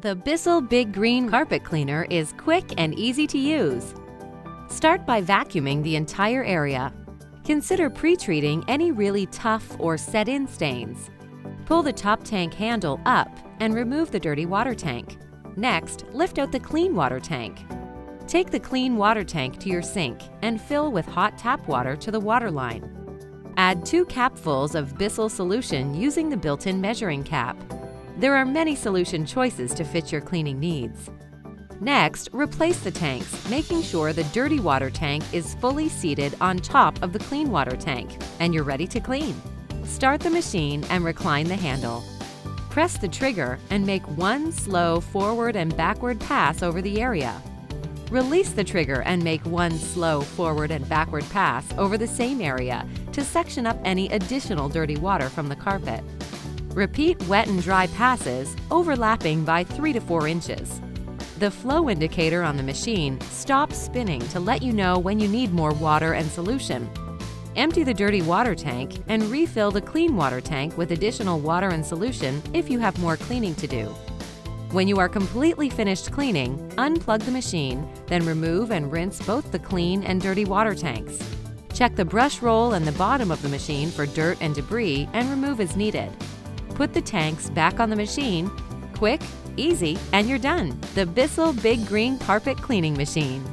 The Bissell Big Green Carpet Cleaner is quick and easy to use. Start by vacuuming the entire area. Consider pre-treating any really tough or set-in stains. Pull the top tank handle up and remove the dirty water tank. Next, lift out the clean water tank. Take the clean water tank to your sink and fill with hot tap water to the water line. Add 2 capfuls of Bissell solution using the built-in measuring cap. There are many solution choices to fit your cleaning needs. Next, replace the tanks, making sure the dirty water tank is fully seated on top of the clean water tank, and you're ready to clean. Start the machine and recline the handle. Press the trigger and make one slow forward and backward pass over the area. Release the trigger and make one slow forward and backward pass over the same area to suction up any additional dirty water from the carpet. Repeat wet and dry passes, overlapping by 3 to 4 inches. The flow indicator on the machine stops spinning to let you know when you need more water and solution. Empty the dirty water tank and refill the clean water tank with additional water and solution if you have more cleaning to do. When you are completely finished cleaning, unplug the machine, then remove and rinse both the clean and dirty water tanks. Check the brush roll and the bottom of the machine for dirt and debris and remove as needed. Put the tanks back on the machine. Quick, easy, and you're done. The Bissell Big Green Carpet Cleaning Machine.